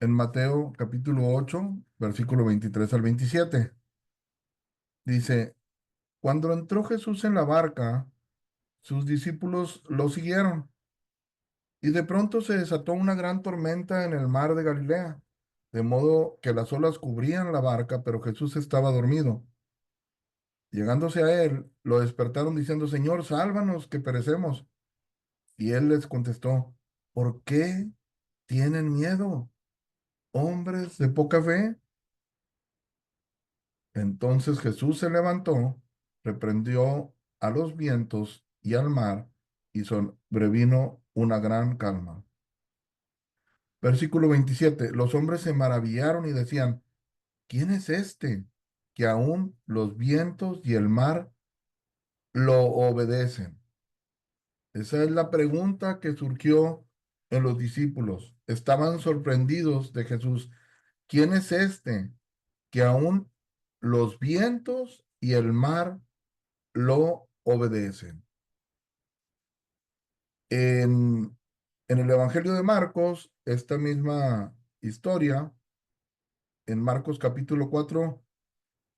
en Mateo capítulo 8, versículo 23 al 27. Dice, cuando entró Jesús en la barca, sus discípulos lo siguieron, y de pronto se desató una gran tormenta en el mar de Galilea, de modo que las olas cubrían la barca, pero Jesús estaba dormido. Llegándose a él, lo despertaron diciendo, Señor, sálvanos, que perecemos. Y él les contestó, ¿por qué tienen miedo, hombres de poca fe? Entonces Jesús se levantó, reprendió a los vientos y al mar, y sobrevino una gran calma. Versículo 27. Los hombres se maravillaron y decían, ¿quién es este que aún los vientos y el mar lo obedecen? Esa es la pregunta que surgió en los discípulos. Estaban sorprendidos de Jesús. ¿Quién es este que aún los vientos y el mar lo obedecen? En, en el Evangelio de Marcos, esta misma historia, en Marcos capítulo 4,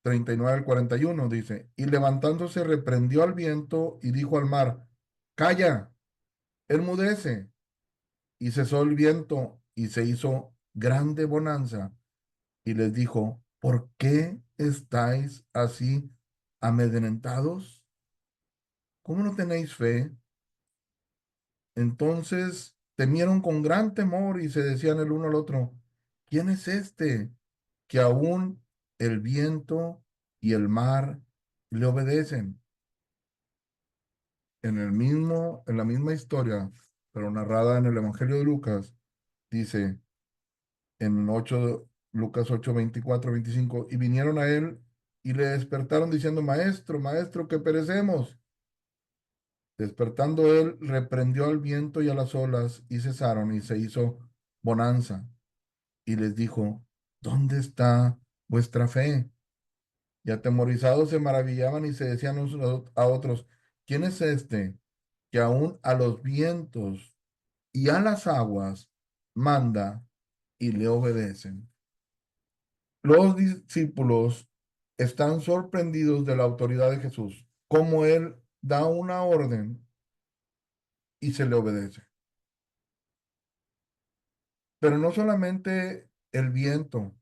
39 al 41 dice, y levantándose reprendió al viento y dijo al mar, calla, enmudece. Y cesó el viento y se hizo grande bonanza. Y les dijo, ¿por qué estáis así amedrentados? ¿Cómo no tenéis fe? Entonces temieron con gran temor y se decían el uno al otro, ¿quién es este que aún el viento y el mar le obedecen? En la misma historia, pero narrada en el Evangelio de Lucas, dice en 8, Lucas 8, 24, 25, y vinieron a él y le despertaron diciendo, Maestro, Maestro, que perecemos. Despertando él, reprendió al viento y a las olas, y cesaron, y se hizo bonanza. Y les dijo, ¿dónde está vuestra fe? Y atemorizados se maravillaban y se decían unos a otros, ¿quién es este que aún a los vientos y a las aguas manda y le obedecen? Los discípulos están sorprendidos de la autoridad de Jesús, como Él da una orden y se le obedece. Pero no solamente el viento,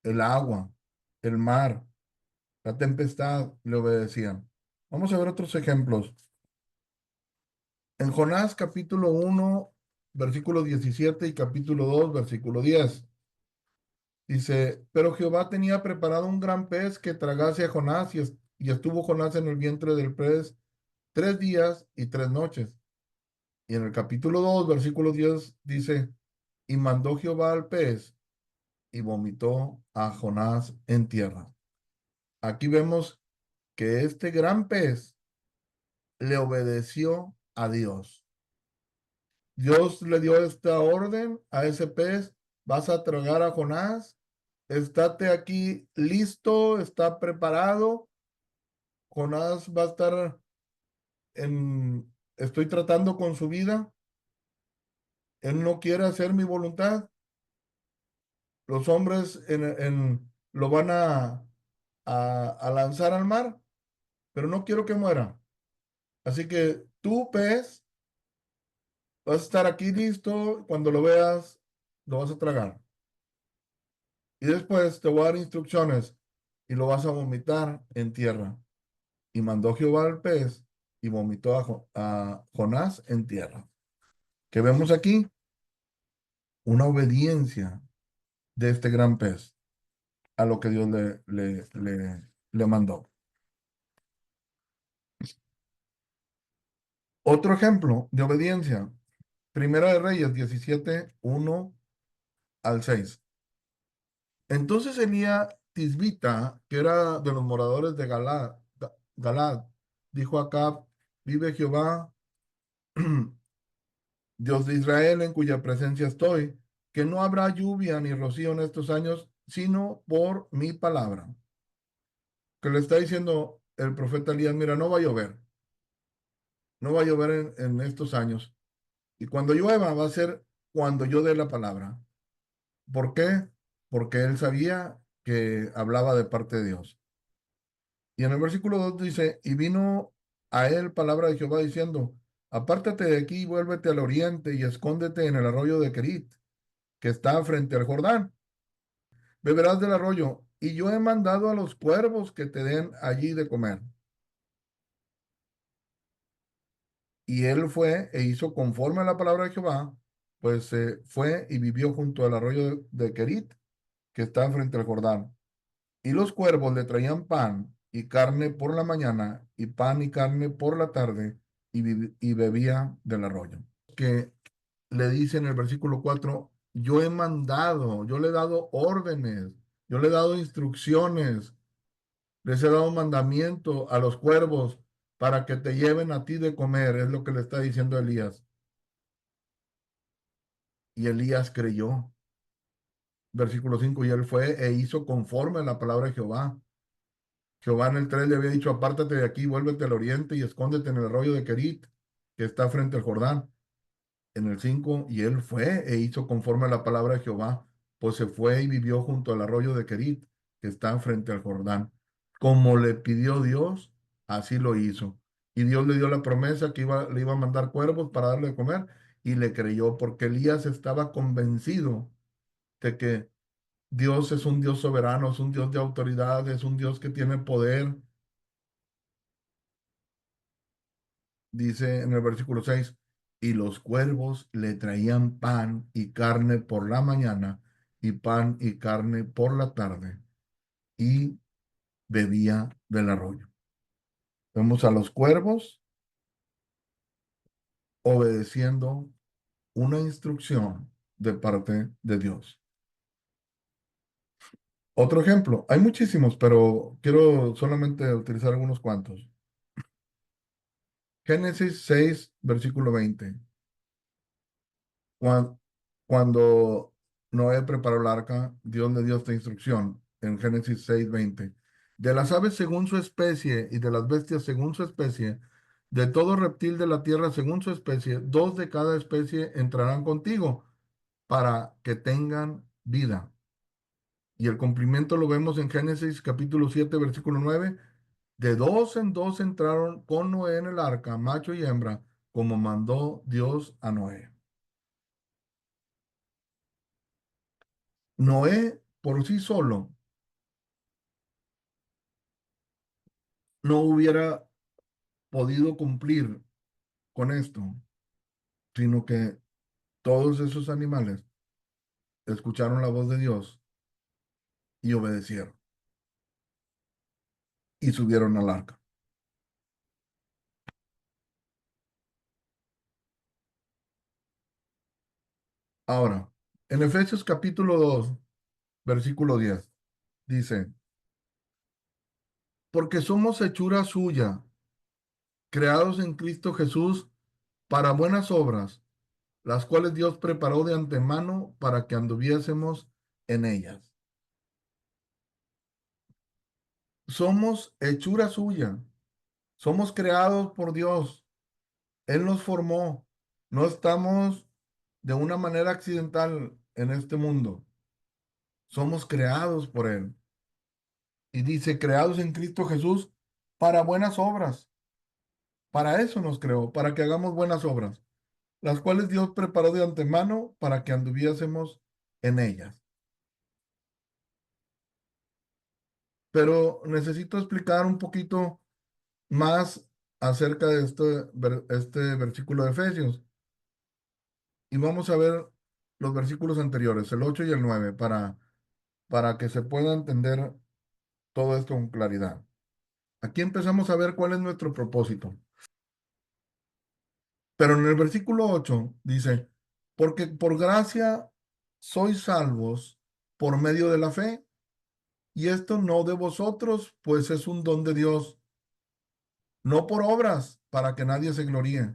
el agua, el mar, la tempestad le obedecían. Vamos a ver otros ejemplos. En Jonás capítulo 1, versículo 17 y capítulo 2, versículo 10. Dice, pero Jehová tenía preparado un gran pez que tragase a Jonás y estuvo Jonás en el vientre del pez 3 días y 3 noches. Y en el capítulo 2 versículo 10 dice, y mandó Jehová al pez y vomitó a Jonás en tierra. Aquí vemos que este gran pez le obedeció a Dios. Dios le dio esta orden a ese pez, vas a tragar a Jonás, estate aquí listo, está preparado, Jonás va a estar estoy tratando con su vida, él no quiere hacer mi voluntad, los hombres lo van a lanzar al mar, pero no quiero que muera. Así que tú, pez, vas a estar aquí listo, cuando lo veas, lo vas a tragar. Y después te voy a dar instrucciones y lo vas a vomitar en tierra. Y mandó Jehová al pez y vomitó a Jonás en tierra. ¿Qué vemos aquí? Una obediencia de este gran pez a lo que Dios le mandó. Otro ejemplo de obediencia, Primera de Reyes 17, 1 al 6. Entonces Elías Tisbita, que era de los moradores de Galad, dijo a Acab, vive Jehová, Dios de Israel, en cuya presencia estoy, que no habrá lluvia ni rocío en estos años, sino por mi palabra. Que le está diciendo el profeta Elías, mira, no va a llover, no va a llover en estos años. Y cuando llueva va a ser cuando yo dé la palabra. ¿Por qué? Porque él sabía que hablaba de parte de Dios. Y en el versículo 2 dice, y vino a él palabra de Jehová diciendo, apártate de aquí y vuélvete al oriente y escóndete en el arroyo de Kerit, que está frente al Jordán. Beberás del arroyo, y yo he mandado a los cuervos que te den allí de comer. Y él fue e hizo conforme a la palabra de Jehová, pues fue y vivió junto al arroyo de Kerit, que está frente al Jordán. Y los cuervos le traían pan y carne por la mañana, y pan y carne por la tarde, y bebía del arroyo. Que le dice en el versículo 4, yo he mandado, yo le he dado órdenes, yo le he dado instrucciones, les he dado mandamiento a los cuervos para que te lleven a ti de comer, es lo que le está diciendo Elías. Y Elías creyó. Versículo 5, y él fue e hizo conforme a la palabra de Jehová. Jehová en el 3 le había dicho, apártate de aquí, vuélvete al oriente y escóndete en el arroyo de Kerit, que está frente al Jordán. En el 5 y él fue e hizo conforme a la palabra de Jehová, pues se fue y vivió junto al arroyo de Kerit, que está frente al Jordán. Como le pidió Dios, así lo hizo. Y Dios le dio la promesa que le iba a mandar cuervos para darle de comer, y le creyó, porque Elías estaba convencido de que Dios es un Dios soberano, es un Dios de autoridad, es un Dios que tiene poder. Dice en el versículo 6, y los cuervos le traían pan y carne por la mañana y pan y carne por la tarde, y bebía del arroyo. Vemos a los cuervos obedeciendo una instrucción de parte de Dios. Otro ejemplo, hay muchísimos, pero quiero solamente utilizar algunos cuantos. Génesis 6, versículo 20. Cuan- Cuando Noé preparó el arca, Dios le dio esta instrucción en Génesis 6:20. De las aves según su especie y de las bestias según su especie, de todo reptil de la tierra según su especie, dos de cada especie entrarán contigo para que tengan vida. Y el cumplimiento lo vemos en Génesis capítulo 7, versículo 9. De dos en dos entraron con Noé en el arca, macho y hembra, como mandó Dios a Noé. Noé por sí solo no hubiera podido cumplir con esto, sino que todos esos animales escucharon la voz de Dios y obedecieron y subieron al arca. Ahora, en Efesios capítulo 2, versículo 10, dice, porque somos hechura suya, creados en Cristo Jesús para buenas obras, las cuales Dios preparó de antemano para que anduviésemos en ellas. Somos hechura suya. Somos creados por Dios. Él nos formó. No estamos de una manera accidental en este mundo. Somos creados por Él. Y dice, creados en Cristo Jesús para buenas obras. Para eso nos creó, para que hagamos buenas obras, las cuales Dios preparó de antemano para que anduviésemos en ellas. Pero necesito explicar un poquito más acerca de este versículo de Efesios. Y vamos a ver los versículos anteriores, el 8 y el 9, para que se pueda entender todo esto con claridad. Aquí empezamos a ver cuál es nuestro propósito. Pero en el versículo 8 dice, porque por gracia sois salvos por medio de la fe, y esto no de vosotros, pues es un don de Dios, no por obras, para que nadie se gloríe.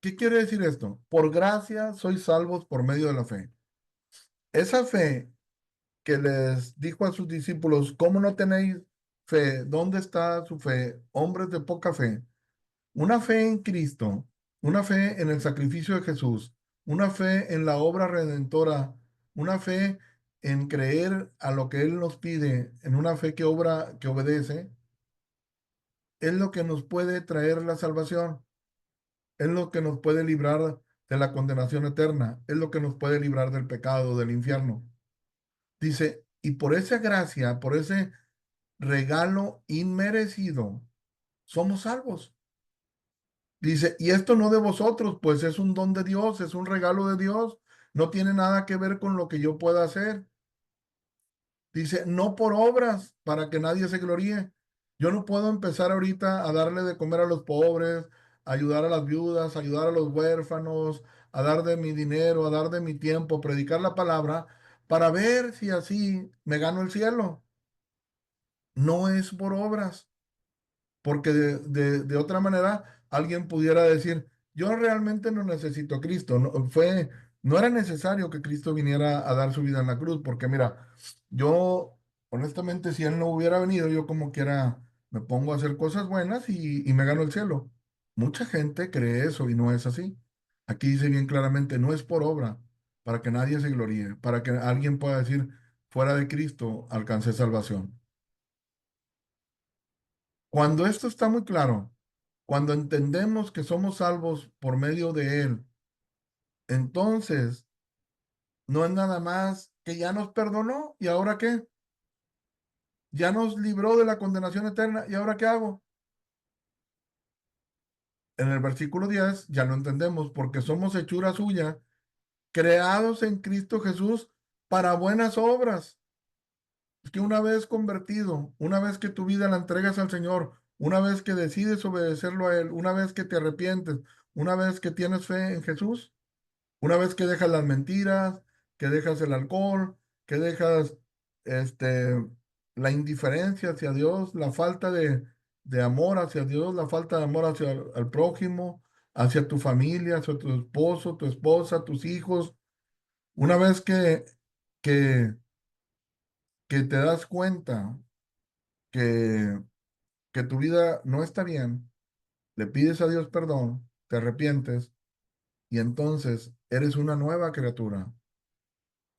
¿Qué quiere decir esto? Por gracia sois salvos por medio de la fe. Esa fe que les dijo a sus discípulos, ¿cómo no tenéis fe? ¿Dónde está su fe? Hombres de poca fe. Una fe en Cristo, una fe en el sacrificio de Jesús, una fe en la obra redentora, una fe en creer a lo que Él nos pide, en una fe que obra, que obedece, es lo que nos puede traer la salvación, es lo que nos puede librar de la condenación eterna, es lo que nos puede librar del pecado, del infierno. Dice, y por esa gracia, por ese regalo inmerecido, somos salvos. Dice, y esto no de vosotros, pues es un don de Dios, es un regalo de Dios, no tiene nada que ver con lo que yo pueda hacer. Dice, no por obras, para que nadie se gloríe. Yo no puedo empezar ahorita a darle de comer a los pobres, a ayudar a las viudas, a ayudar a los huérfanos, a dar de mi dinero, a dar de mi tiempo, predicar la palabra, para ver si así me gano el cielo. No es por obras. Porque de otra manera alguien pudiera decir, yo realmente no necesito a Cristo. No era necesario que Cristo viniera a dar su vida en la cruz, porque mira, yo honestamente si Él no hubiera venido, yo como quiera me pongo a hacer cosas buenas y me gano el cielo. Mucha gente cree eso y no es así. Aquí dice bien claramente, no es por obra, para que nadie se gloríe, para que alguien pueda decir, fuera de Cristo alcancé salvación. Cuando esto está muy claro, cuando entendemos que somos salvos por medio de Él, entonces no es nada más que ya nos perdonó y ahora qué, ya nos libró de la condenación eterna y ahora qué hago. En el versículo 10 ya lo entendemos porque somos hechura suya, creados en Cristo Jesús para buenas obras. Es que una vez convertido, una vez que tu vida la entregas al Señor, una vez que decides obedecerlo a Él, una vez que te arrepientes, una vez que tienes fe en Jesús, una vez que dejas las mentiras, que dejas el alcohol, que dejas este, la indiferencia hacia Dios, la falta de amor hacia Dios, la falta de amor hacia el prójimo, hacia tu familia, hacia tu esposo, tu esposa, tus hijos, una vez que, que te das cuenta que, que tu vida no está bien, le pides a Dios perdón, te arrepientes y entonces eres una nueva criatura,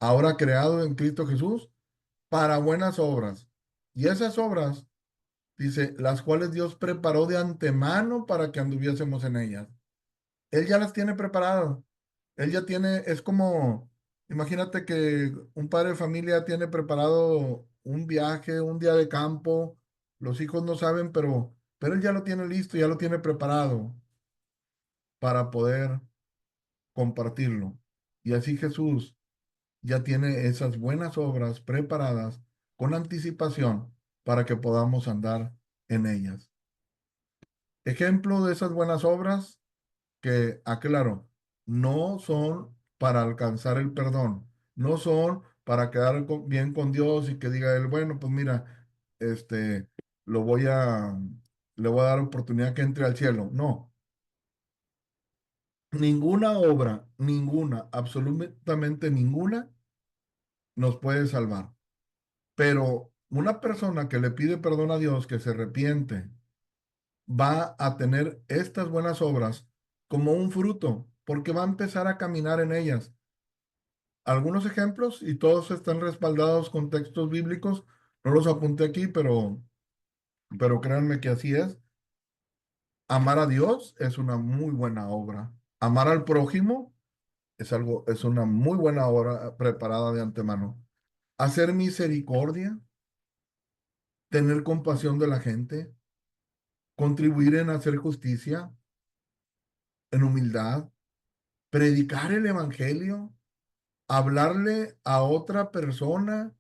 ahora creado en Cristo Jesús para buenas obras. Y esas obras, dice, las cuales Dios preparó de antemano para que anduviésemos en ellas. Él ya las tiene preparadas. Él ya tiene, es como, imagínate que un padre de familia tiene preparado un viaje, un día de campo. Los hijos no saben, pero él ya lo tiene listo, ya lo tiene preparado para poder compartirlo. Y así Jesús ya tiene esas buenas obras preparadas con anticipación para que podamos andar en ellas. Ejemplo de esas buenas obras que, aclaro, no son para alcanzar el perdón, no son para quedar bien con Dios y que diga él, bueno, pues mira, este, lo voy a, le voy a dar oportunidad que entre al cielo. No, ninguna obra, ninguna, absolutamente ninguna nos puede salvar. Pero una persona que le pide perdón a Dios, que se arrepiente, va a tener estas buenas obras como un fruto, porque va a empezar a caminar en ellas. Algunos ejemplos, y todos están respaldados con textos bíblicos, no los apunté aquí, pero créanme que así es. Amar a Dios es una muy buena obra. Amar al prójimo es una muy buena obra preparada de antemano. Hacer misericordia, tener compasión de la gente, contribuir en hacer justicia, en humildad, predicar el evangelio, hablarle a otra persona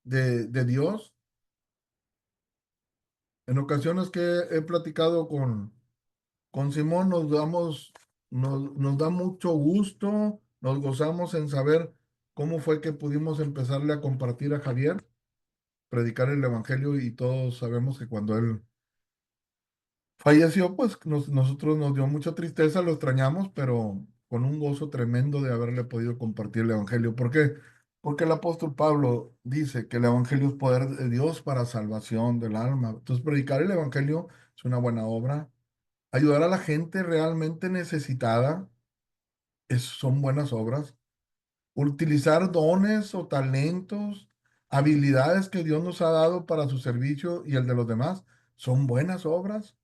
de Dios. En ocasiones que he platicado con Simón, nos da mucho gusto, nos gozamos en saber cómo fue que pudimos empezarle a compartir a Javier, predicar el evangelio y todos sabemos que cuando él falleció, pues nosotros nos dio mucha tristeza, lo extrañamos, pero con un gozo tremendo de haberle podido compartir el Evangelio. ¿Por qué? Porque el apóstol Pablo dice que el Evangelio es poder de Dios para salvación del alma. Entonces, predicar el Evangelio es una buena obra. Ayudar a la gente realmente necesitada son buenas obras. Utilizar dones o talentos, habilidades que Dios nos ha dado para su servicio y el de los demás, son buenas obras.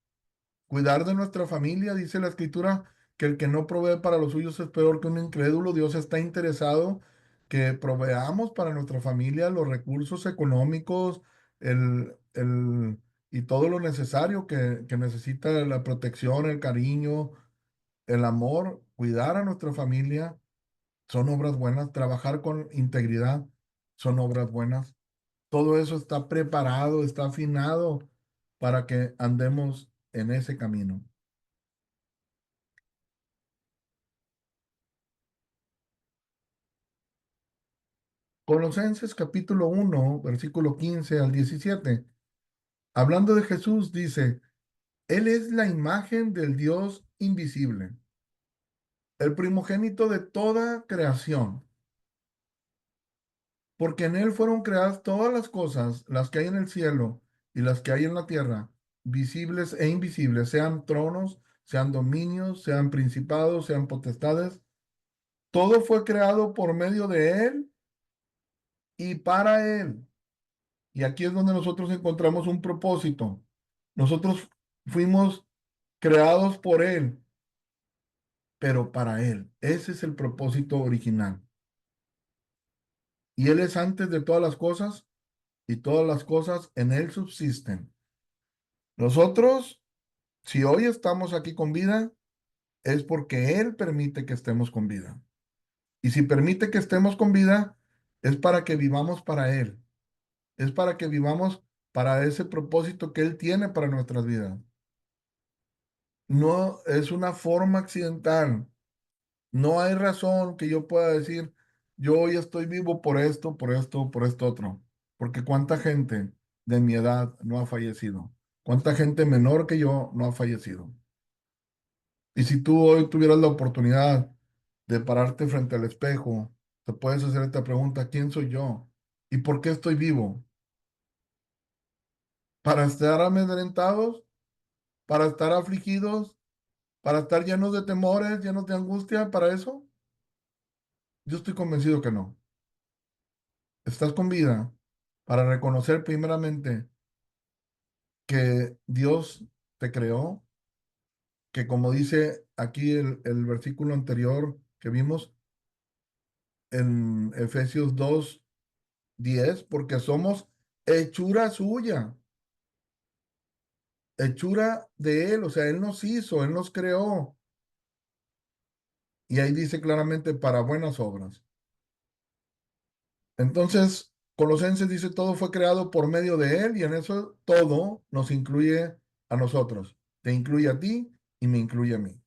Cuidar de nuestra familia, dice la escritura, que el que no provee para los suyos es peor que un incrédulo. Dios está interesado que proveamos para nuestra familia los recursos económicos, y todo lo necesario que necesita la protección, el cariño, el amor. Cuidar a nuestra familia son obras buenas. Trabajar con integridad son obras buenas. Todo eso está preparado, está afinado para que andemos en ese camino. Colosenses capítulo 1 versículo 15 al 17, hablando de Jesús, dice, Él es la imagen del Dios invisible, el primogénito de toda creación, porque en Él fueron creadas todas las cosas, las que hay en el cielo y las que hay en la tierra, visibles e invisibles, sean tronos, sean dominios, sean principados, sean potestades. Todo fue creado por medio de Él y para Él. Y aquí es donde nosotros encontramos un propósito. Nosotros fuimos creados por Él, pero para Él. Ese es el propósito original. Y Él es antes de todas las cosas y todas las cosas en Él subsisten. Nosotros, si hoy estamos aquí con vida, es porque Él permite que estemos con vida. Y si permite que estemos con vida, es para que vivamos para Él. Es para que vivamos para ese propósito que Él tiene para nuestras vidas. No es una forma accidental. No hay razón que yo pueda decir, yo hoy estoy vivo por esto, por esto, por esto otro. Porque cuánta gente de mi edad no ha fallecido. Cuánta gente menor que yo no ha fallecido. Y si tú hoy tuvieras la oportunidad de pararte frente al espejo, te puedes hacer esta pregunta, ¿quién soy yo? ¿Y por qué estoy vivo? ¿Para estar amedrentados? ¿Para estar afligidos? ¿Para estar llenos de temores, llenos de angustia? ¿Para eso? Yo estoy convencido que no. Estás con vida para reconocer primeramente que Dios te creó, que como dice aquí el versículo anterior que vimos en Efesios 2:10, porque somos hechura suya, hechura de Él, o sea, Él nos hizo, Él nos creó. Y ahí dice claramente para buenas obras. Entonces, Colosenses dice, todo fue creado por medio de Él y en eso todo nos incluye a nosotros. Te incluye a ti y me incluye a mí.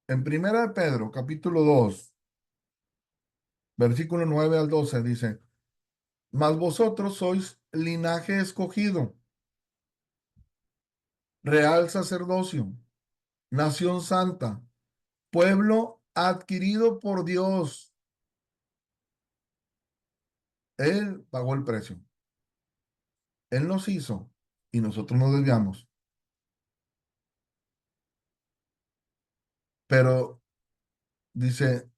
En Primera de Pedro, capítulo 2 versículo 9 al 12 dice, mas vosotros sois linaje escogido, real sacerdocio, nación santa, pueblo adquirido por Dios. Él pagó el precio. Él nos hizo y nosotros nos desviamos. Pero dice,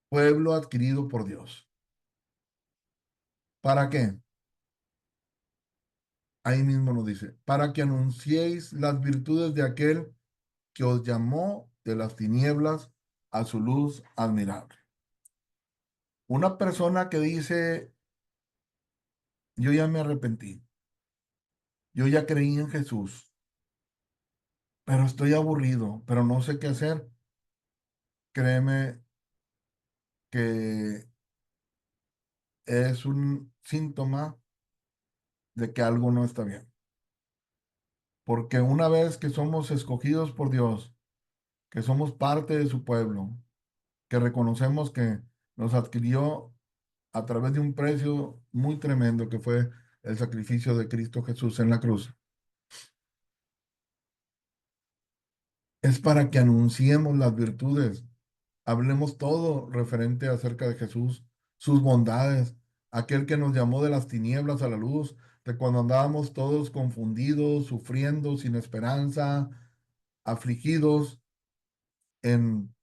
pueblo adquirido por Dios. ¿Para qué? Ahí mismo nos dice, para que anunciéis las virtudes de aquel que os llamó de las tinieblas a su luz admirable. Una persona que dice, yo ya me arrepentí, yo ya creí en Jesús, pero estoy aburrido, pero no sé qué hacer, créeme que es un síntoma de que algo no está bien. Porque una vez que somos escogidos por Dios, que somos parte de su pueblo, que reconocemos que nos adquirió a través de un precio muy tremendo que fue el sacrificio de Cristo Jesús en la cruz, es para que anunciemos las virtudes, hablemos todo referente acerca de Jesús, sus bondades, aquel que nos llamó de las tinieblas a la luz, de cuando andábamos todos confundidos, sufriendo, sin esperanza, afligidos en,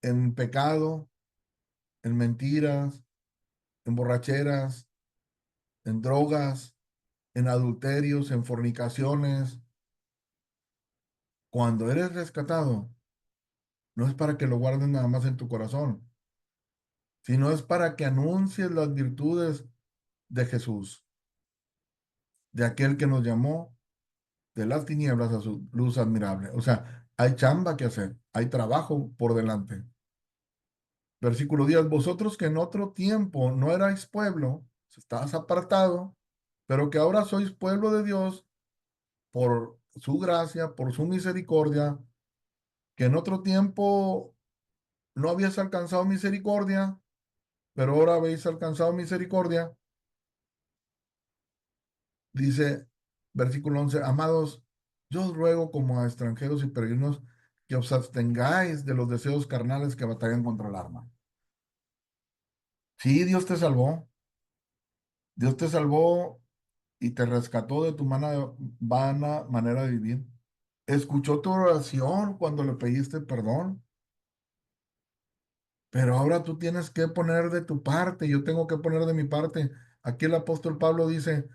en pecado, en mentiras, en borracheras, en drogas, en adulterios, en fornicaciones. Cuando eres rescatado, no es para que lo guardes nada más en tu corazón, sino es para que anuncies las virtudes de Jesús, de aquel que nos llamó de las tinieblas a su luz admirable. O sea, hay chamba que hacer, hay trabajo por delante. Versículo 10, vosotros que en otro tiempo no erais pueblo, estabas apartado, pero que ahora sois pueblo de Dios por su gracia, por su misericordia, que en otro tiempo no habías alcanzado misericordia, pero ahora habéis alcanzado misericordia. Dice, versículo 11, amados, yo os ruego como a extranjeros y peregrinos que os abstengáis de los deseos carnales que batallan contra el alma. Sí, Dios te salvó. Dios te salvó y te rescató de tu vana manera de vivir. Escuchó tu oración cuando le pediste perdón, pero ahora tú tienes que poner de tu parte, yo tengo que poner de mi parte. Aquí el apóstol Pablo dice,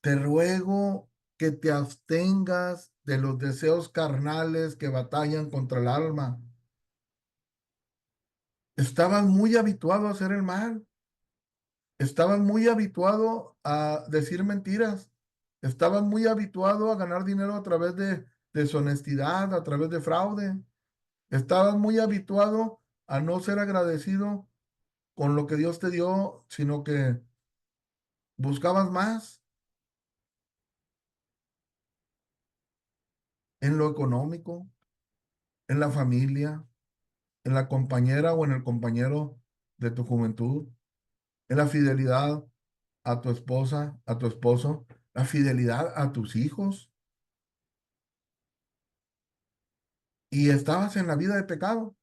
te ruego que te abstengas de los deseos carnales que batallan contra el alma. Estabas muy habituado a hacer el mal, estabas muy habituado a decir mentiras, estabas muy habituado a ganar dinero a través de deshonestidad, a través de fraude, estabas muy habituado a no ser agradecido con lo que Dios te dio, sino que buscabas más en lo económico, en la familia, en la compañera o en el compañero de tu juventud, en la fidelidad a tu esposa, a tu esposo, la fidelidad a tus hijos. Y estabas en la vida de pecado.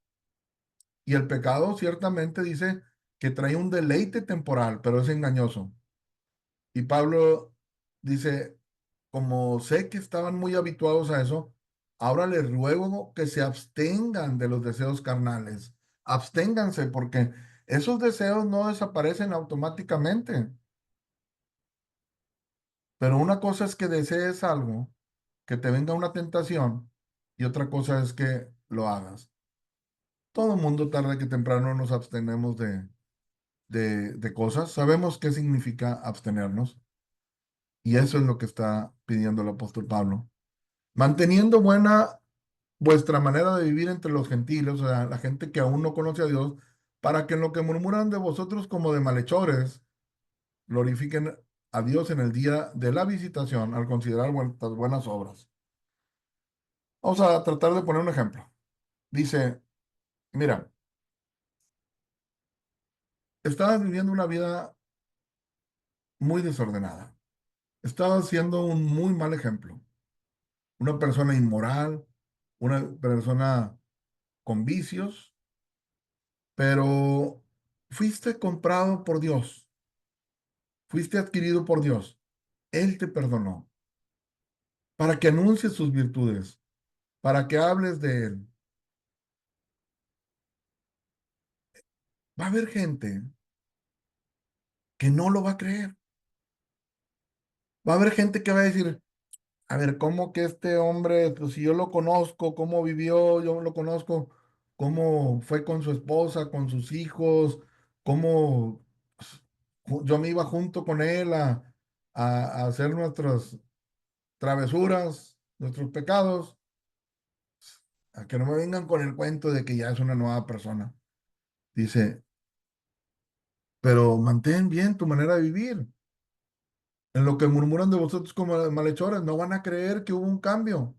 Y el pecado ciertamente dice que trae un deleite temporal, pero es engañoso. Y Pablo dice, como sé que estaban muy habituados a eso, ahora les ruego que se abstengan de los deseos carnales. Absténganse porque esos deseos no desaparecen automáticamente. Pero una cosa es que desees algo, que te venga una tentación, y otra cosa es que lo hagas. Todo mundo tarde que temprano nos abstenemos de cosas. Sabemos qué significa abstenernos, y eso es lo que está pidiendo el apóstol Pablo. Manteniendo buena vuestra manera de vivir entre los gentiles, o sea, la gente que aún no conoce a Dios, para que en lo que murmuran de vosotros como de malhechores, glorifiquen a Dios en el día de la visitación al considerar vuestras buenas obras. Vamos a tratar de poner un ejemplo. Dice, mira, estabas viviendo una vida muy desordenada. Estabas siendo un muy mal ejemplo. Una persona inmoral, una persona con vicios, pero fuiste comprado por Dios, fuiste adquirido por Dios. Él te perdonó para que anuncies sus virtudes, para que hables de Él. Va a haber gente que no lo va a creer. Va a haber gente que va a decir, a ver, ¿cómo que este hombre, pues si yo lo conozco, cómo vivió, yo lo conozco, cómo fue con su esposa, con sus hijos, cómo yo me iba junto con él a hacer nuestras travesuras, nuestros pecados, a que no me vengan con el cuento de que ya es una nueva persona. Dice, pero mantén bien tu manera de vivir. En lo que murmuran de vosotros como malhechores, no van a creer que hubo un cambio.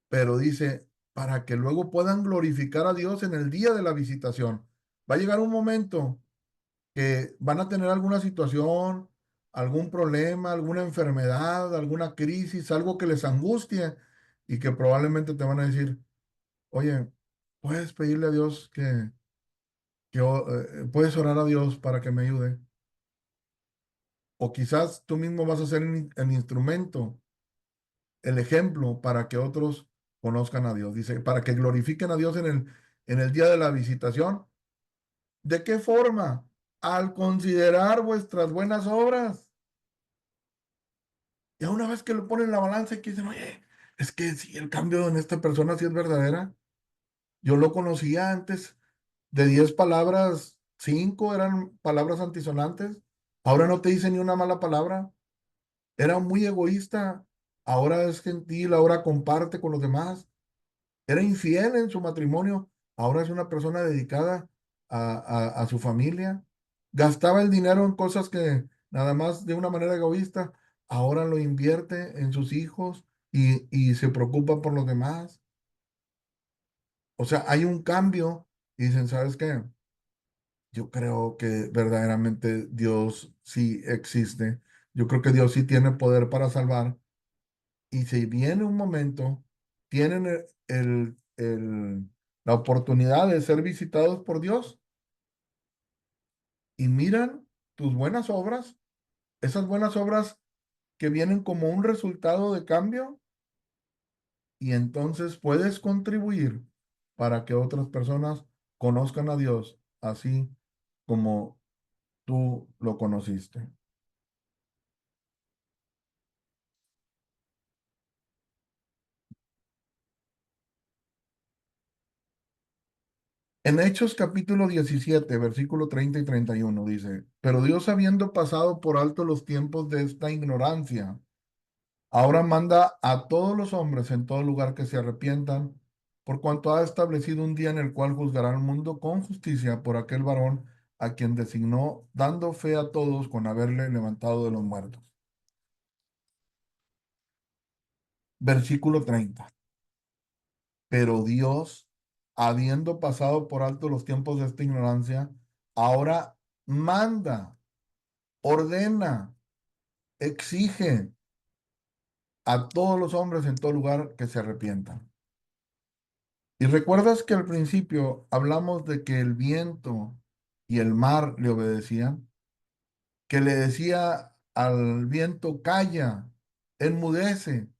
Pero dice, para que luego puedan glorificar a Dios en el día de la visitación. Va a llegar un momento que van a tener alguna situación, algún problema, alguna enfermedad, alguna crisis, algo que les angustie y que probablemente te van a decir, oye, puedes pedirle a Dios puedes orar a Dios para que me ayude. O quizás tú mismo vas a ser el instrumento, el ejemplo para que otros conozcan a Dios. Dice, para que glorifiquen a Dios en el día de la visitación. ¿De qué forma? Al considerar vuestras buenas obras. Ya una vez que lo ponen en la balanza y que dicen, oye, es que si el cambio en esta persona sí es verdadera. Yo lo conocía antes, de 10 palabras, 5 eran palabras antisonantes. Ahora no te dice ni una mala palabra. Era muy egoísta. Ahora es gentil, ahora comparte con los demás. Era infiel en su matrimonio. Ahora es una persona dedicada a su familia. Gastaba el dinero en cosas que nada más de una manera egoísta. Ahora lo invierte en sus hijos y se preocupa por los demás. O sea, hay un cambio y dicen, ¿sabes qué? Yo creo que verdaderamente Dios sí existe. Yo creo que Dios sí tiene poder para salvar. Y si viene un momento, tienen la oportunidad de ser visitados por Dios y miran tus buenas obras, esas buenas obras que vienen como un resultado de cambio, y entonces puedes contribuir para que otras personas conozcan a Dios así como tú lo conociste. En Hechos capítulo 17 versículo 30 y 31 dice, pero Dios habiendo pasado por alto los tiempos de esta ignorancia, ahora manda a todos los hombres en todo lugar que se arrepientan, por cuanto ha establecido un día en el cual juzgará al mundo con justicia por aquel varón a quien designó, dando fe a todos con haberle levantado de los muertos. Versículo 30. Pero Dios, habiendo pasado por alto los tiempos de esta ignorancia, ahora manda, ordena, exige a todos los hombres en todo lugar que se arrepientan. Y recuerdas que al principio hablamos de que el viento y el mar le obedecían, que le decía al viento, calla, enmudece,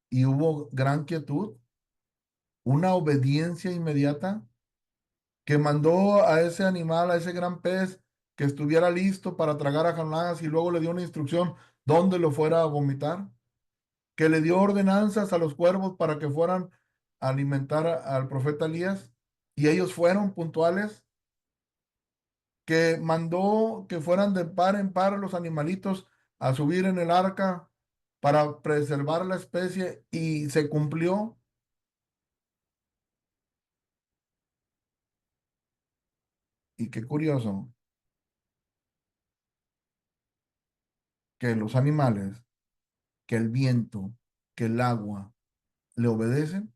y hubo gran quietud, una obediencia inmediata que mandó a ese animal, a ese gran pez, que estuviera listo para tragar a Jonás y luego le dio una instrucción dónde lo fuera a vomitar, que le dio ordenanzas a los cuervos para que fueran a alimentar al profeta Elías y ellos fueron puntuales, que mandó que fueran de par en par los animalitos a subir en el arca para preservar la especie y se cumplió. Y qué curioso que los animales, que el viento, que el agua le obedecen,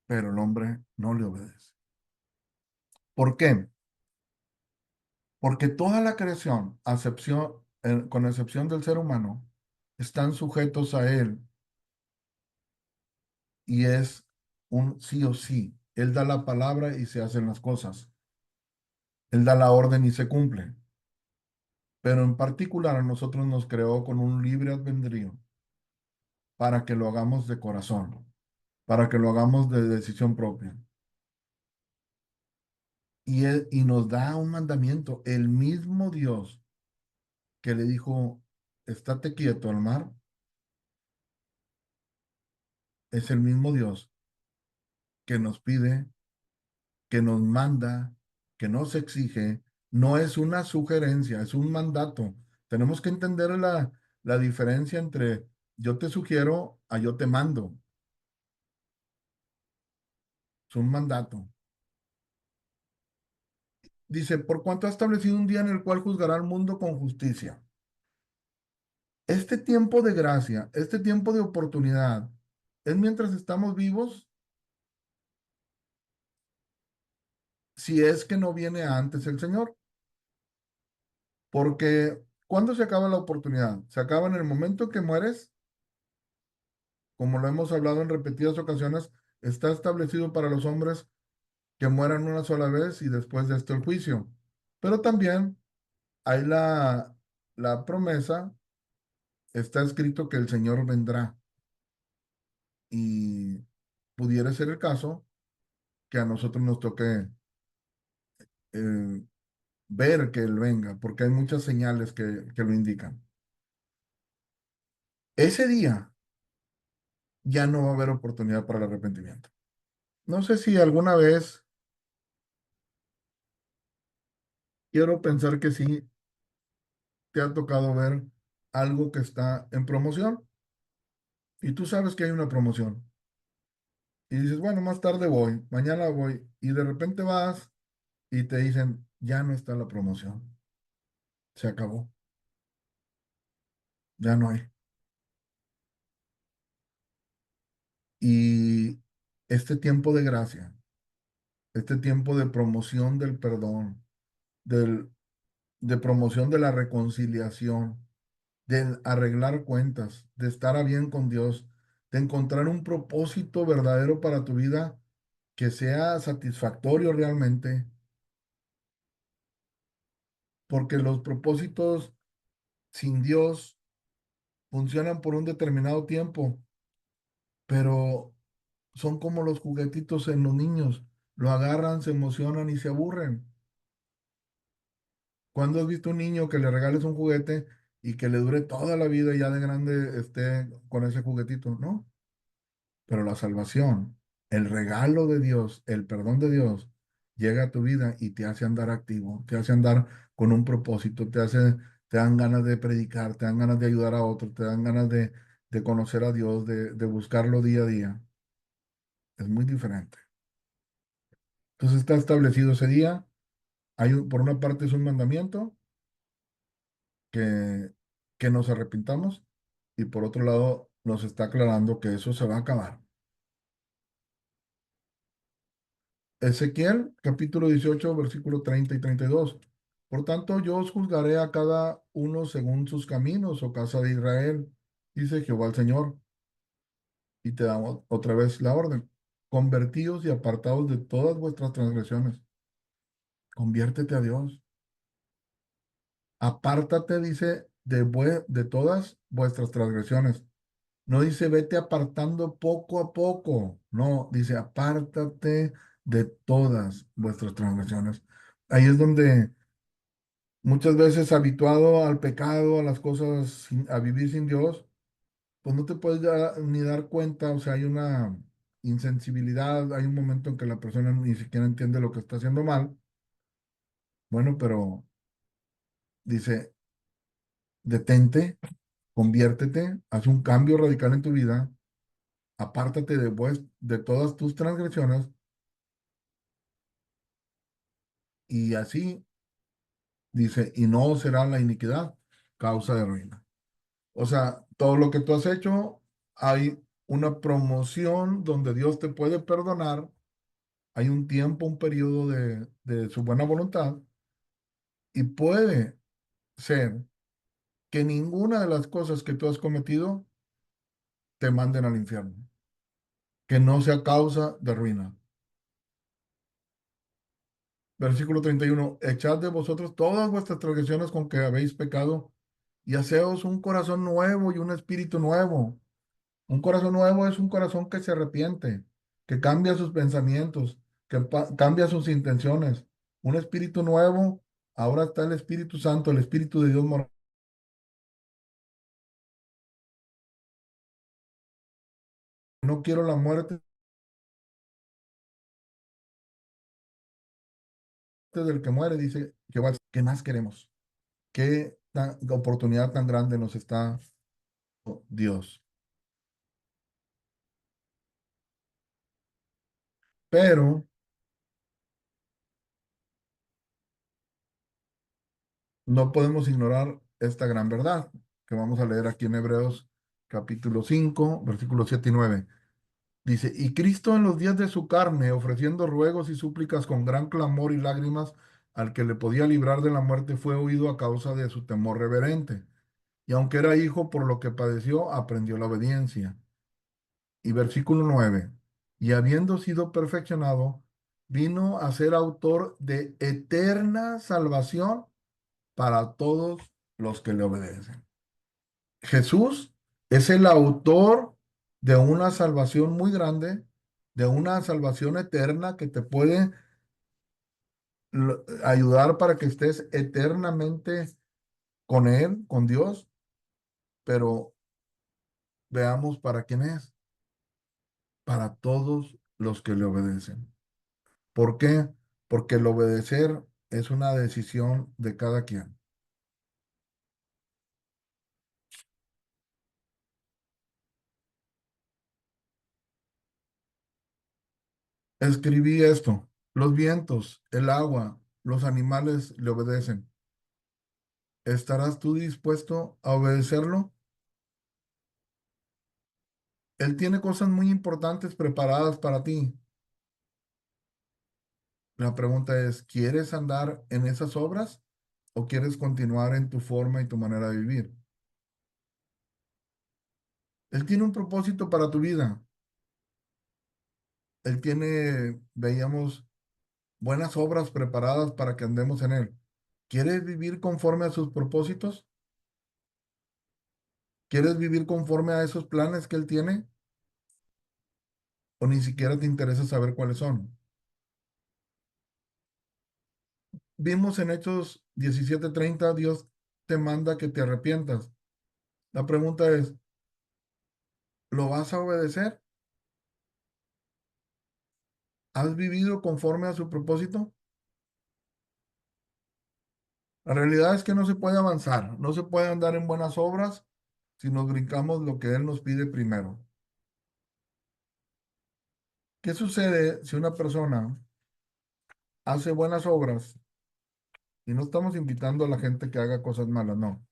pero el hombre no le obedece. ¿Por qué? Porque toda la creación, con excepción del ser humano, están sujetos a él y es un sí o sí. Él da la palabra y se hacen las cosas. Él da la orden y se cumple. Pero en particular a nosotros nos creó con un libre albedrío para que lo hagamos de corazón, para que lo hagamos de decisión propia. Y nos da un mandamiento. El mismo Dios que le dijo, estate quieto al mar, es el mismo Dios que nos pide, que nos manda, que nos exige. No es una sugerencia, es un mandato. Tenemos que entender la diferencia entre yo te sugiero a yo te mando. Es un mandato. Dice, por cuanto ha establecido un día en el cual juzgará al mundo con justicia. Este tiempo de gracia, este tiempo de oportunidad, es mientras estamos vivos, si es que no viene antes el Señor. Porque ¿cuándo se acaba la oportunidad? Se acaba en el momento que mueres, como lo hemos hablado en repetidas ocasiones, está establecido para los hombres que mueran una sola vez y después de esto el juicio. Pero también hay la promesa está escrito que el Señor vendrá y pudiera ser el caso que a nosotros nos toque eh, ver que Él venga, porque hay muchas señales que lo indican. Ese día ya no va a haber oportunidad para el arrepentimiento. No sé si alguna vez, quiero pensar que sí, te ha tocado ver algo que está en promoción y tú sabes que hay una promoción y dices, bueno, más tarde voy, mañana voy y de repente vas y te dicen, ya no está la promoción, se acabó, ya no hay. Y este tiempo de gracia, este tiempo de promoción del perdón, del, de promoción de la reconciliación, de arreglar cuentas, de estar a bien con Dios, de encontrar un propósito verdadero para tu vida que sea satisfactorio realmente, porque los propósitos sin Dios funcionan por un determinado tiempo, pero son como los juguetitos en los niños, lo agarran, se emocionan y se aburren. ¿Cuándo has visto un niño que le regales un juguete y que le dure toda la vida y ya de grande esté con ese juguetito? No, pero la salvación, el regalo de Dios, el perdón de Dios, llega a tu vida y te hace andar activo, te hace andar con un propósito, te dan ganas de predicar, te dan ganas de ayudar a otros, te dan ganas de conocer a Dios, de buscarlo día a día. Es muy diferente. Entonces está establecido ese día. Por una parte es un mandamiento que, que nos arrepintamos y por otro lado nos está aclarando que eso se va a acabar. Ezequiel, capítulo 18 versículo 30 y 32. Por tanto, yo os juzgaré a cada uno según sus caminos, o casa de Israel, dice Jehová el Señor. Y te damos otra vez la orden. Convertíos y apartaos de todas vuestras transgresiones. Conviértete a Dios. Apártate, dice, de todas vuestras transgresiones. No dice vete apartando poco a poco. No, dice apártate de todas vuestras transgresiones. Ahí es donde muchas veces habituado al pecado, a las cosas, a vivir sin Dios, pues no te puedes ni dar cuenta, o sea, hay una insensibilidad, hay un momento en que la persona ni siquiera entiende lo que está haciendo mal. Bueno, pero dice, detente, conviértete, haz un cambio radical en tu vida, apártate de todas tus transgresiones y así dice, y no será la iniquidad causa de ruina. O sea, todo lo que tú has hecho, hay una promoción donde Dios te puede perdonar, hay un tiempo, un periodo de su buena voluntad, y puede ser que ninguna de las cosas que tú has cometido te manden al infierno, que no sea causa de ruina. Versículo 31, echad de vosotros todas vuestras transgresiones con que habéis pecado y haceos un corazón nuevo y un espíritu nuevo. Un corazón nuevo es un corazón que se arrepiente, que cambia sus pensamientos, que cambia sus intenciones. Un espíritu nuevo, ahora está el Espíritu Santo, el Espíritu de Dios morando. No quiero la muerte del que muere, dice Jehová. ¿Qué más queremos? ¿Qué oportunidad tan grande nos está Dios? Pero no podemos ignorar esta gran verdad que vamos a leer aquí en Hebreos capítulo 5 versículos 7 y 9. Dice, y Cristo en los días de su carne, ofreciendo ruegos y súplicas con gran clamor y lágrimas al que le podía librar de la muerte, fue oído a causa de su temor reverente. Y aunque era hijo, por lo que padeció, aprendió la obediencia. Y versículo 9, y habiendo sido perfeccionado, vino a ser autor de eterna salvación para todos los que le obedecen. Jesús es el autor de una salvación muy grande, de una salvación eterna que te puede ayudar para que estés eternamente con Él, con Dios, pero veamos para quién es, para todos los que le obedecen. ¿Por qué? Porque el obedecer es una decisión de cada quien. Escribí esto: los vientos, el agua, los animales le obedecen. ¿Estarás tú dispuesto a obedecerlo? Él tiene cosas muy importantes preparadas para ti. La pregunta es, ¿quieres andar en esas obras o quieres continuar en tu forma y tu manera de vivir? Él tiene un propósito para tu vida. Él tiene, veíamos, buenas obras preparadas para que andemos en él. ¿Quieres vivir conforme a sus propósitos? ¿Quieres vivir conforme a esos planes que él tiene? ¿O ni siquiera te interesa saber cuáles son? Vimos en Hechos 17:30, Dios te manda que te arrepientas. La pregunta es, ¿lo vas a obedecer? ¿Has vivido conforme a su propósito? La realidad es que no se puede avanzar, no se puede andar en buenas obras si nos brincamos lo que Él nos pide primero. ¿Qué sucede si una persona hace buenas obras y no estamos invitando a la gente que haga cosas malas? No.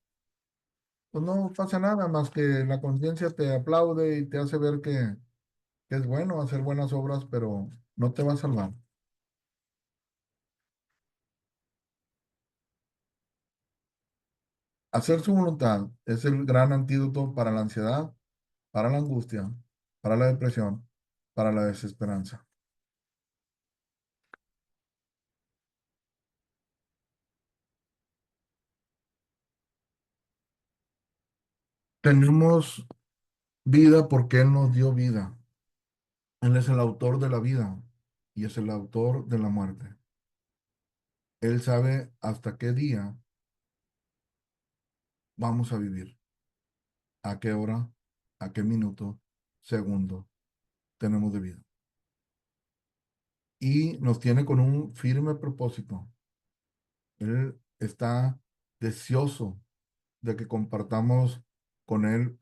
Pues no pasa nada más que la conciencia te aplaude y te hace ver que es bueno hacer buenas obras, pero no te va a salvar. Hacer su voluntad es el gran antídoto para la ansiedad, para la angustia, para la depresión, para la desesperanza. Tenemos vida porque Él nos dio vida. Él es el autor de la vida y es el autor de la muerte. Él sabe hasta qué día vamos a vivir, a qué hora, a qué minuto, segundo tenemos de vida. Y nos tiene con un firme propósito. Él está deseoso de que compartamos con Él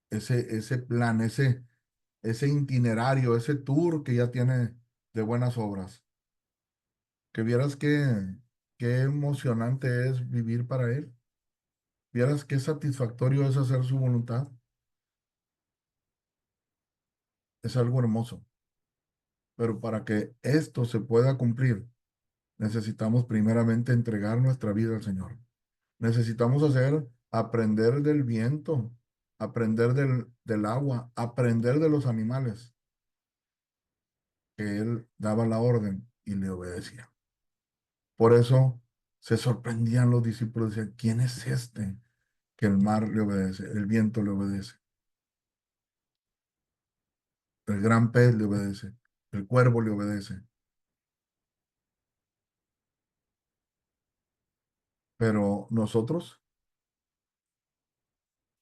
ese plan, ese itinerario, ese tour que ya tiene de buenas obras. Que vieras qué emocionante es vivir para Él. Vieras qué satisfactorio es hacer su voluntad. Es algo hermoso. Pero para que esto se pueda cumplir, necesitamos primeramente entregar nuestra vida al Señor. Necesitamos aprender del viento, aprender del agua, aprender de los animales, que Él daba la orden y le obedecía. Por eso se sorprendían los discípulos, decían, ¿quién es este que el mar le obedece, el viento le obedece, el gran pez le obedece, el cuervo le obedece? Pero nosotros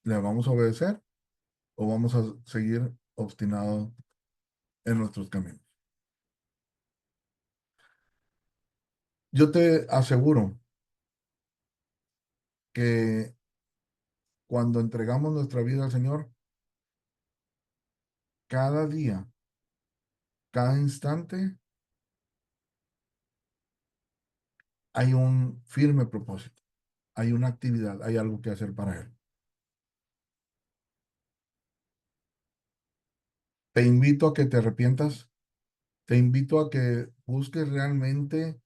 le vamos a obedecer o vamos a seguir obstinados en nuestros caminos. Yo te aseguro que cuando entregamos nuestra vida al Señor, cada día, cada instante, hay un firme propósito, hay una actividad, hay algo que hacer para Él. Te invito a que te arrepientas, te invito a que busques realmente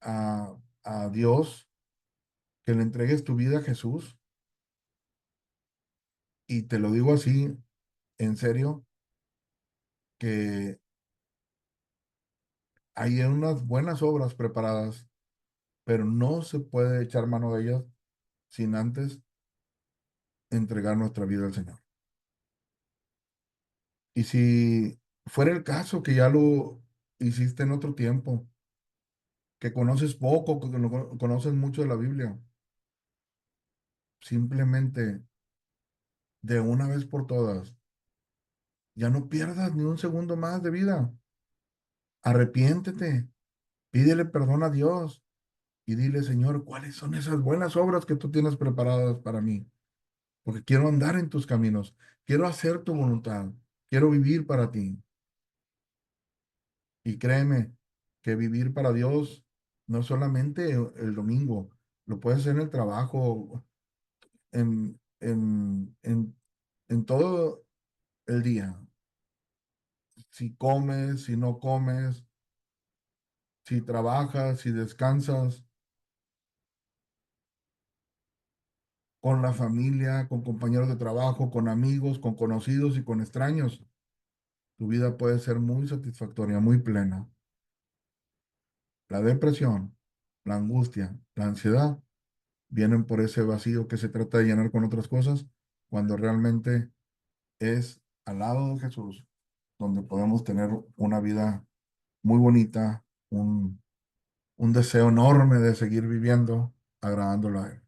a Dios, que le entregues tu vida a Jesús, y te lo digo así, en serio, que hay unas buenas obras preparadas, pero no se puede echar mano de ellas sin antes entregar nuestra vida al Señor. Y si fuera el caso que ya lo hiciste en otro tiempo, que conoces poco, que no conoces mucho de la Biblia, simplemente de una vez por todas, ya no pierdas ni un segundo más de vida. Arrepiéntete, pídele perdón a Dios y dile, Señor, ¿cuáles son esas buenas obras que tú tienes preparadas para mí? Porque quiero andar en tus caminos, quiero hacer tu voluntad, quiero vivir para ti. Y créeme que vivir para Dios no solamente el domingo, lo puedes hacer en el trabajo, en todo el día. Si comes, si no comes, si trabajas, si descansas, con la familia, con compañeros de trabajo, con amigos, con conocidos y con extraños, tu vida puede ser muy satisfactoria, muy plena. La depresión, la angustia, la ansiedad vienen por ese vacío que se trata de llenar con otras cosas, cuando realmente es al lado de Jesús donde podemos tener una vida muy bonita, un deseo enorme de seguir viviendo, agradándolo a Él.